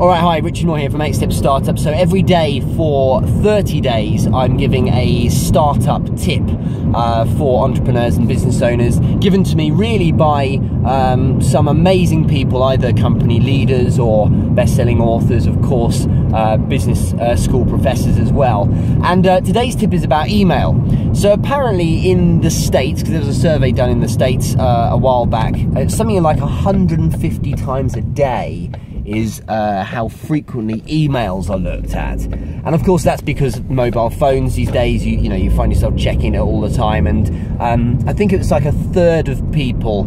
Alright, hi, Richard Moore here from 8StepStartup. So every day for 30 days, I'm giving a startup tip for entrepreneurs and business owners, given to me really by some amazing people, either company leaders or best-selling authors, of course, business school professors as well. And today's tip is about email. So apparently in the States, because there was a survey done in the States a while back, something like 150 times a day is how frequently emails are looked at. And of course that's because mobile phones these days, you find yourself checking it all the time, and I think it's like a third of people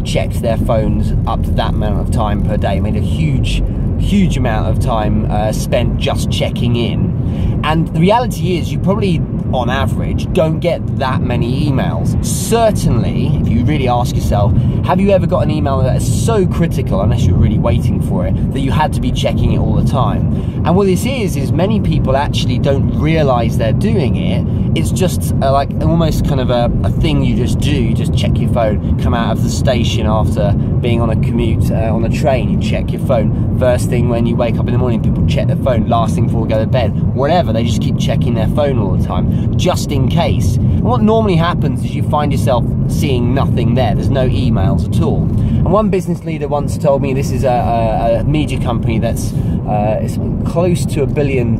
checked their phones up to that amount of time per day. I mean, a huge amount of time spent just checking in. And the reality is you probably, on average, don't get that many emails. Certainly, if you really ask yourself, have you ever got an email that is so critical, unless you're really waiting for it, that you had to be checking it all the time? And what this is many people actually don't realize they're doing it. It's just like almost kind of a thing you just do. You just check your phone, come out of the station after being on a commute on a train, you check your phone. First thing when you wake up in the morning, people check their phone. Last thing before we go to bed, whatever, they just keep checking their phone all the time, just in case. And what normally happens is you find yourself seeing nothing there. There's no emails at all. And one business leader once told me, this is a media company that's it's close to £1 billion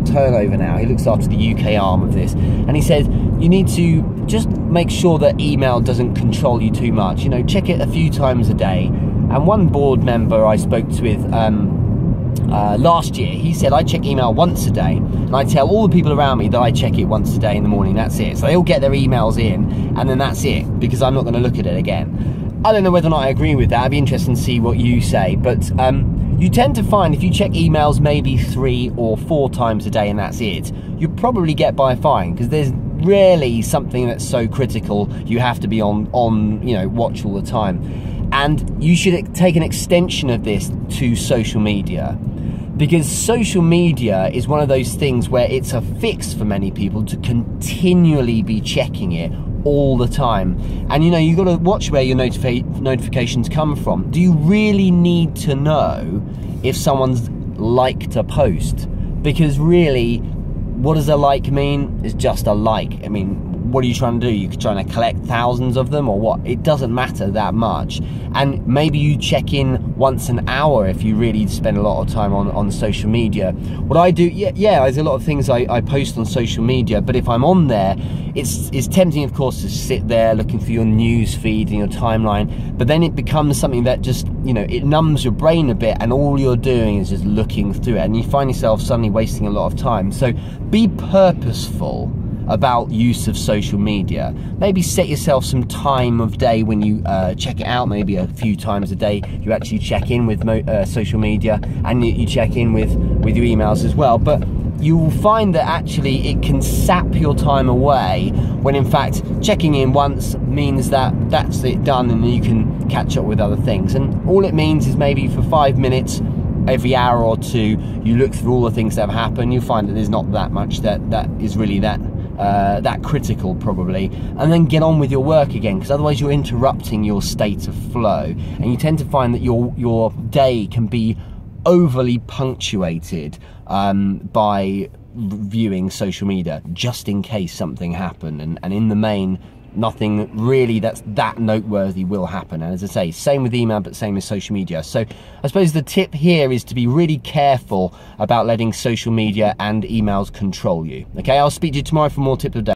turnover now. He looks after the UK arm of this, and he said you need to just make sure that email doesn't control you too much. You know, check it a few times a day. And one board member I spoke to with last year, he said, I check email once a day, and I tell all the people around me that I check it once a day in the morning. That's it. So they all get their emails in, and then that's it, because I'm not going to look at it again. I don't know whether or not I agree with that. I'd be interested to see what you say, but you tend to find if you check emails maybe 3 or 4 times a day and that's it, you probably get by fine, because there's rarely something that's so critical you have to be on watch all the time. And you should take an extension of this to social media, because social media is one of those things where it's a fix for many people to continually be checking it all the time. And you've got to watch where your notifications come from. Do you really need to know if someone's liked a post? Because really, what does a like mean? It's just a like. I mean, what are you trying to do? You're trying to collect thousands of them or what? It doesn't matter that much. And maybe you check in once an hour if you really spend a lot of time on social media. What I do, yeah, there's a lot of things I post on social media, but if I'm on there, it's tempting, of course, to sit there looking for your news feed and your timeline, but then it becomes something that just, it numbs your brain a bit, and all you're doing is just looking through it, and you find yourself suddenly wasting a lot of time. So be purposeful about use of social media. Maybe set yourself some time of day when you check it out. Maybe a few times a day you actually check in with social media, and you check in with your emails as well. But you will find that actually it can sap your time away, when in fact checking in once means that that's it done, and you can catch up with other things. And all it means is maybe for 5 minutes every hour or two, you look through all the things that have happened. You find that there's not that much that is really that critical, probably, and then get on with your work again, because otherwise you're interrupting your state of flow, and you tend to find that your day can be overly punctuated by viewing social media, just in case something happened, and in the main, nothing really that's that noteworthy will happen. And as I say, same with email, but same with social media. So I suppose the tip here is to be really careful about letting social media and emails control you. Okay, I'll speak to you tomorrow for more tips of the day.